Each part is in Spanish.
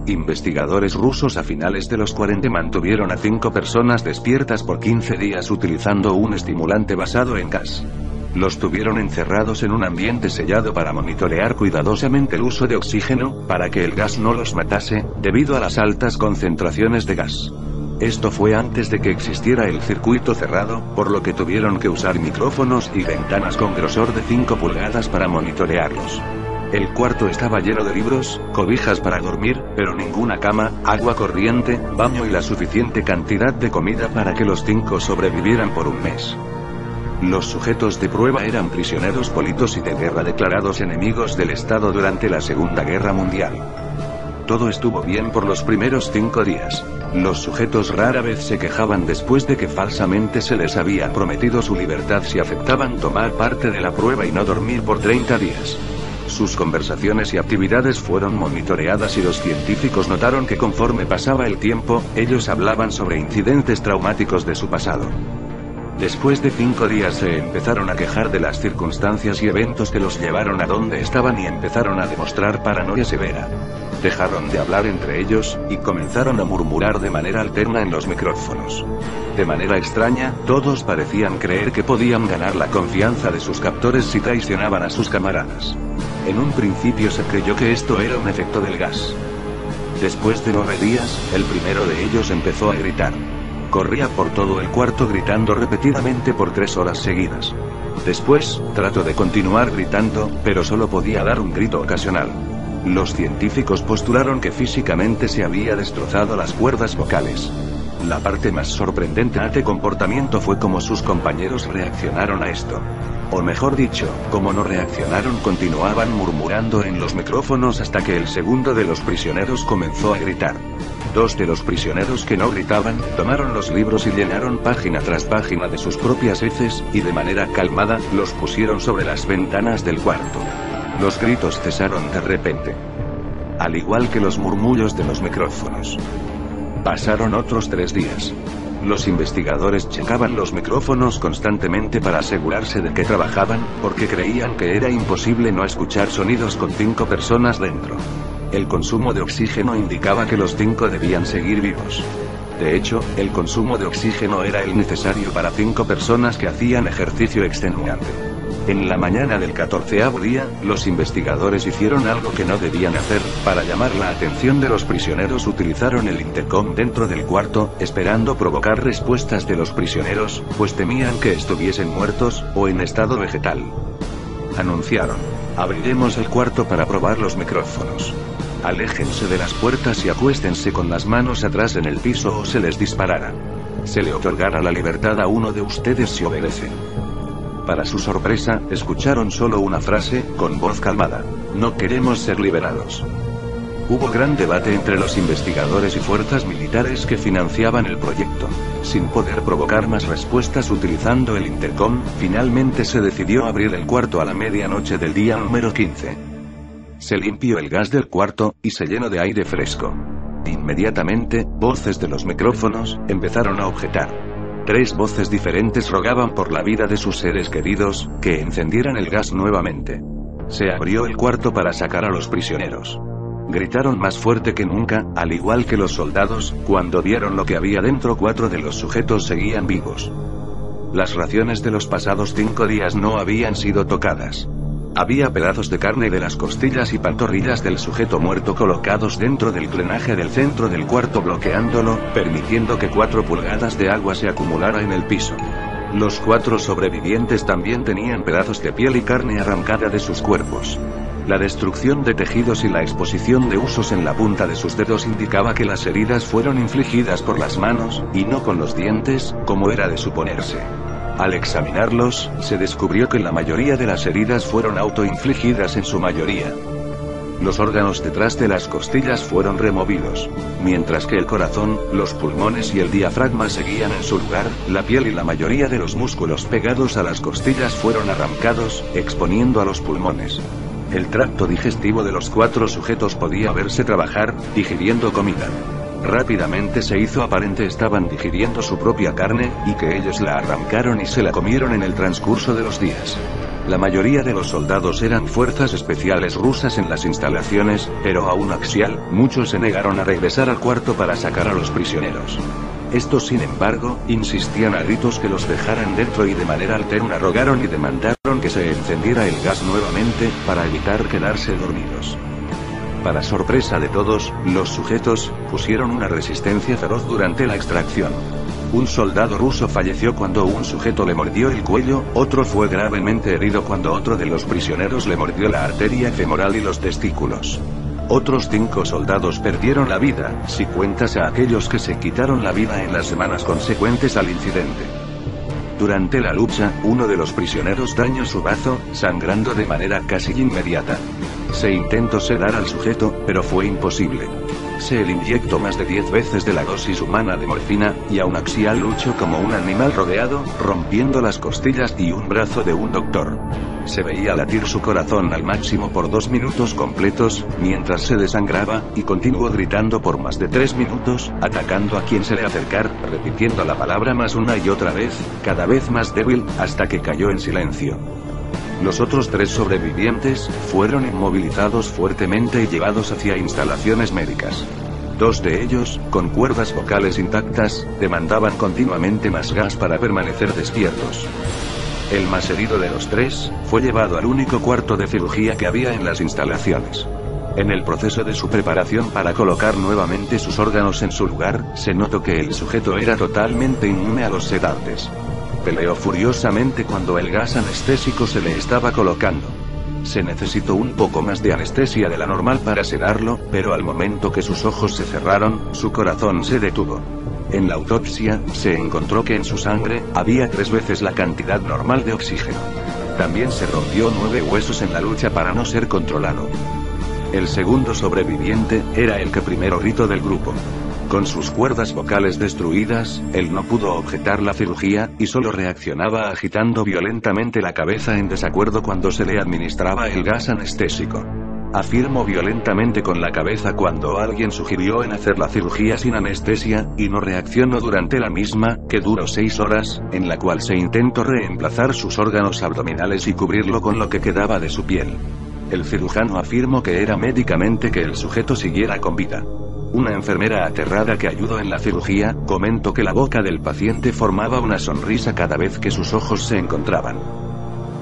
Investigadores rusos a finales de los 40 mantuvieron a 5 personas despiertas por 15 días utilizando un estimulante basado en gas. Los tuvieron encerrados en un ambiente sellado para monitorear cuidadosamente el uso de oxígeno, para que el gas no los matase, debido a las altas concentraciones de gas. Esto fue antes de que existiera el circuito cerrado, por lo que tuvieron que usar micrófonos y ventanas con grosor de 5 pulgadas para monitorearlos. El cuarto estaba lleno de libros, cobijas para dormir, pero ninguna cama, agua corriente, baño y la suficiente cantidad de comida para que los 5 sobrevivieran por un mes. Los sujetos de prueba eran prisioneros políticos y de guerra declarados enemigos del Estado durante la Segunda Guerra Mundial. Todo estuvo bien por los primeros 5 días. Los sujetos rara vez se quejaban después de que falsamente se les había prometido su libertad si aceptaban tomar parte de la prueba y no dormir por 30 días. Sus conversaciones y actividades fueron monitoreadas y los científicos notaron que conforme pasaba el tiempo, ellos hablaban sobre incidentes traumáticos de su pasado. Después de 5 días se empezaron a quejar de las circunstancias y eventos que los llevaron a donde estaban y empezaron a demostrar paranoia severa. Dejaron de hablar entre ellos, y comenzaron a murmurar de manera alterna en los micrófonos. De manera extraña, todos parecían creer que podían ganar la confianza de sus captores si traicionaban a sus camaradas. En un principio se creyó que esto era un efecto del gas. Después de 9 días, el primero de ellos empezó a gritar. Corría por todo el cuarto gritando repetidamente por 3 horas seguidas. Después, trató de continuar gritando, pero solo podía dar un grito ocasional. Los científicos postularon que físicamente se había destrozado las cuerdas vocales. La parte más sorprendente de este comportamiento fue cómo sus compañeros reaccionaron a esto. O mejor dicho, como no reaccionaron, continuaban murmurando en los micrófonos hasta que el segundo de los prisioneros comenzó a gritar. 2 de los prisioneros que no gritaban, tomaron los libros y llenaron página tras página de sus propias heces, y de manera calmada, los pusieron sobre las ventanas del cuarto. Los gritos cesaron de repente. Al igual que los murmullos de los micrófonos. Pasaron otros 3 días. Los investigadores checaban los micrófonos constantemente para asegurarse de que trabajaban, porque creían que era imposible no escuchar sonidos con 5 personas dentro. El consumo de oxígeno indicaba que los 5 debían seguir vivos. De hecho, el consumo de oxígeno era el necesario para 5 personas que hacían ejercicio extenuante. En la mañana del 14º día, los investigadores hicieron algo que no debían hacer. Para llamar la atención de los prisioneros utilizaron el intercom dentro del cuarto, esperando provocar respuestas de los prisioneros, pues temían que estuviesen muertos, o en estado vegetal. Anunciaron: abriremos el cuarto para probar los micrófonos. Aléjense de las puertas y acuéstense con las manos atrás en el piso o se les disparará. Se le otorgará la libertad a uno de ustedes si obedece. Para su sorpresa, escucharon solo una frase, con voz calmada: no queremos ser liberados. Hubo gran debate entre los investigadores y fuerzas militares que financiaban el proyecto. Sin poder provocar más respuestas utilizando el intercom, finalmente se decidió abrir el cuarto a la medianoche del día número 15. Se limpió el gas del cuarto, y se llenó de aire fresco. Inmediatamente, voces de los micrófonos empezaron a objetar. 3 voces diferentes rogaban por la vida de sus seres queridos, que encendieran el gas nuevamente. Se abrió el cuarto para sacar a los prisioneros. Gritaron más fuerte que nunca, al igual que los soldados, cuando vieron lo que había dentro. 4 de los sujetos seguían vivos. Las raciones de los pasados 5 días no habían sido tocadas. Había pedazos de carne de las costillas y pantorrillas del sujeto muerto colocados dentro del drenaje del centro del cuarto, bloqueándolo, permitiendo que 4 pulgadas de agua se acumulara en el piso. Los 4 sobrevivientes también tenían pedazos de piel y carne arrancada de sus cuerpos. La destrucción de tejidos y la exposición de huesos en la punta de sus dedos indicaba que las heridas fueron infligidas por las manos, y no con los dientes, como era de suponerse. Al examinarlos, se descubrió que la mayoría de las heridas fueron autoinfligidas en su mayoría. Los órganos detrás de las costillas fueron removidos. Mientras que el corazón, los pulmones y el diafragma seguían en su lugar, la piel y la mayoría de los músculos pegados a las costillas fueron arrancados, exponiendo a los pulmones. El tracto digestivo de los 4 sujetos podía verse trabajar, digiriendo comida. Rápidamente se hizo aparente estaban digiriendo su propia carne, y que ellos la arrancaron y se la comieron en el transcurso de los días. La mayoría de los soldados eran fuerzas especiales rusas en las instalaciones, pero aún Axial, muchos se negaron a regresar al cuarto para sacar a los prisioneros. Estos, sin embargo, insistían a gritos que los dejaran dentro y de manera alterna rogaron y demandaron que se encendiera el gas nuevamente, para evitar quedarse dormidos. Para sorpresa de todos, los sujetos pusieron una resistencia feroz durante la extracción. Un soldado ruso falleció cuando un sujeto le mordió el cuello, otro fue gravemente herido cuando otro de los prisioneros le mordió la arteria femoral y los testículos. Otros 5 soldados perdieron la vida, si cuentas a aquellos que se quitaron la vida en las semanas consecuentes al incidente. Durante la lucha, uno de los prisioneros dañó su bazo, sangrando de manera casi inmediata. Se intentó sedar al sujeto, pero fue imposible. Se le inyectó más de 10 veces de la dosis humana de morfina, y aún Axial luchó como un animal rodeado, rompiendo las costillas y un brazo de un doctor. Se veía latir su corazón al máximo por 2 minutos completos, mientras se desangraba, y continuó gritando por más de 3 minutos, atacando a quien se le acercara, repitiendo la palabra más una y otra vez, cada vez más débil, hasta que cayó en silencio. Los otros 3 sobrevivientes fueron inmovilizados fuertemente y llevados hacia instalaciones médicas. 2 de ellos, con cuerdas vocales intactas, demandaban continuamente más gas para permanecer despiertos. El más herido de los 3, fue llevado al único cuarto de cirugía que había en las instalaciones. En el proceso de su preparación para colocar nuevamente sus órganos en su lugar, se notó que el sujeto era totalmente inmune a los sedantes. Peleó furiosamente cuando el gas anestésico se le estaba colocando. Se necesitó un poco más de anestesia de la normal para sedarlo, pero al momento que sus ojos se cerraron, su corazón se detuvo. En la autopsia, se encontró que en su sangre, había 3 veces la cantidad normal de oxígeno. También se rompió 9 huesos en la lucha para no ser controlado. El segundo sobreviviente, era el que primero gritó del grupo. Con sus cuerdas vocales destruidas, él no pudo objetar la cirugía, y solo reaccionaba agitando violentamente la cabeza en desacuerdo cuando se le administraba el gas anestésico. Afirmó violentamente con la cabeza cuando alguien sugirió en hacer la cirugía sin anestesia, y no reaccionó durante la misma, que duró 6 horas, en la cual se intentó reemplazar sus órganos abdominales y cubrirlo con lo que quedaba de su piel. El cirujano afirmó que era médicamente que el sujeto siguiera con vida. Una enfermera aterrada que ayudó en la cirugía, comentó que la boca del paciente formaba una sonrisa cada vez que sus ojos se encontraban.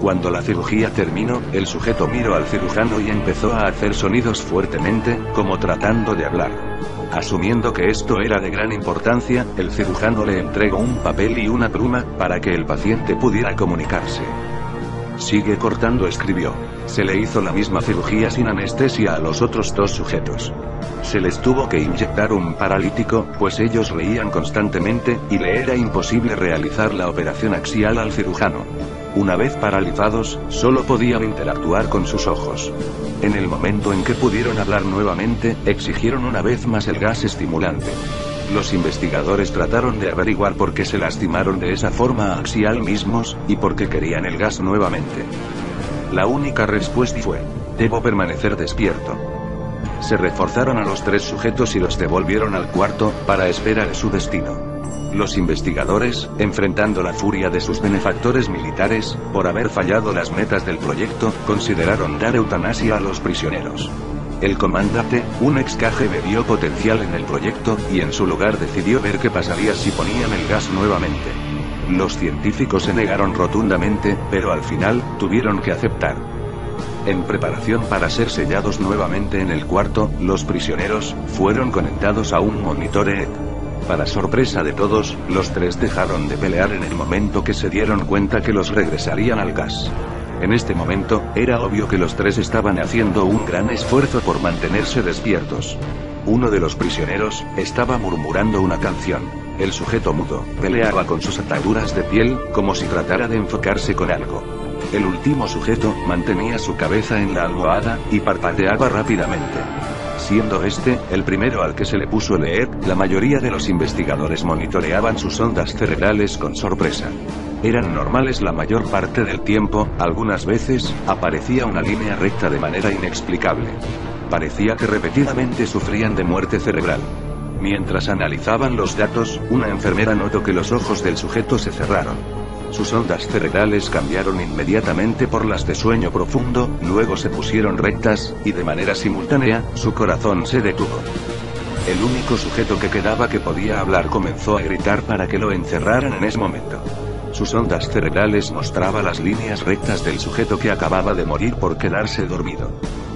Cuando la cirugía terminó, el sujeto miró al cirujano y empezó a hacer sonidos fuertemente, como tratando de hablar. Asumiendo que esto era de gran importancia, el cirujano le entregó un papel y una pluma, para que el paciente pudiera comunicarse. Sigue cortando, escribió. Se le hizo la misma cirugía sin anestesia a los otros 2 sujetos. Se les tuvo que inyectar un paralítico, pues ellos reían constantemente, y le era imposible realizar la operación axial al cirujano. Una vez paralizados, solo podían interactuar con sus ojos. En el momento en que pudieron hablar nuevamente, exigieron una vez más el gas estimulante. Los investigadores trataron de averiguar por qué se lastimaron de esa forma a Axial mismos, y por qué querían el gas nuevamente. La única respuesta fue: debo permanecer despierto. Se reforzaron a los 3 sujetos y los devolvieron al cuarto, para esperar su destino. Los investigadores, enfrentando la furia de sus benefactores militares, por haber fallado las metas del proyecto, consideraron dar eutanasia a los prisioneros. El comandante, un ex KGB, vio potencial en el proyecto, y en su lugar decidió ver qué pasaría si ponían el gas nuevamente. Los científicos se negaron rotundamente, pero al final, tuvieron que aceptar. En preparación para ser sellados nuevamente en el cuarto, los prisioneros fueron conectados a un monitor EEG. Para sorpresa de todos, los 3 dejaron de pelear en el momento que se dieron cuenta que los regresarían al gas. En este momento, era obvio que los 3 estaban haciendo un gran esfuerzo por mantenerse despiertos. Uno de los prisioneros estaba murmurando una canción. El sujeto mudo peleaba con sus ataduras de piel, como si tratara de enfocarse con algo. El último sujeto mantenía su cabeza en la almohada, y parpadeaba rápidamente. Siendo este el primero al que se le puso el EEG, la mayoría de los investigadores monitoreaban sus ondas cerebrales con sorpresa. Eran normales la mayor parte del tiempo, algunas veces, aparecía una línea recta de manera inexplicable. Parecía que repetidamente sufrían de muerte cerebral. Mientras analizaban los datos, una enfermera notó que los ojos del sujeto se cerraron. Sus ondas cerebrales cambiaron inmediatamente por las de sueño profundo, luego se pusieron rectas, y de manera simultánea, su corazón se detuvo. El único sujeto que quedaba que podía hablar comenzó a gritar para que lo encerraran en ese momento. Sus ondas cerebrales mostraban las líneas rectas del sujeto que acababa de morir por quedarse dormido.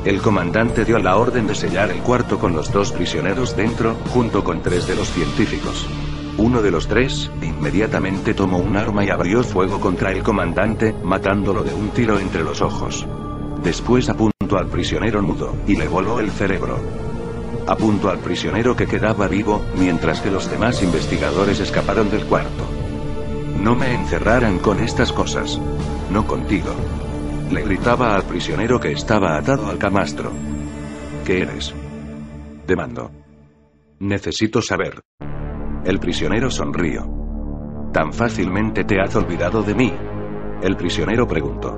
El comandante dio la orden de sellar el cuarto con los 2 prisioneros dentro, junto con 3 de los científicos. Uno de los 3, inmediatamente tomó un arma y abrió fuego contra el comandante, matándolo de un tiro entre los ojos. Después apuntó al prisionero mudo, y le voló el cerebro. Apuntó al prisionero que quedaba vivo, mientras que los demás investigadores escaparon del cuarto. No me encerraran con estas cosas. No contigo. Le gritaba al prisionero que estaba atado al camastro. ¿Qué eres? Demandó. Necesito saber. El prisionero sonrió. ¿Tan fácilmente te has olvidado de mí? El prisionero preguntó.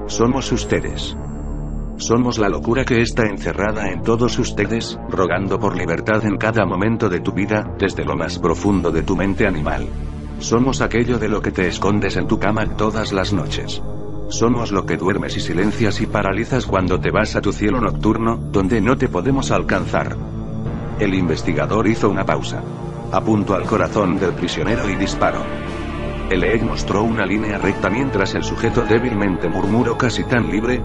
Somos ustedes. Somos la locura que está encerrada en todos ustedes, rogando por libertad en cada momento de tu vida, desde lo más profundo de tu mente animal. Somos aquello de lo que te escondes en tu cama todas las noches. Somos lo que duermes y silencias y paralizas cuando te vas a tu cielo nocturno, donde no te podemos alcanzar. El investigador hizo una pausa. Apuntó al corazón del prisionero y disparó. El EEG mostró una línea recta mientras el sujeto débilmente murmuró casi tan libre.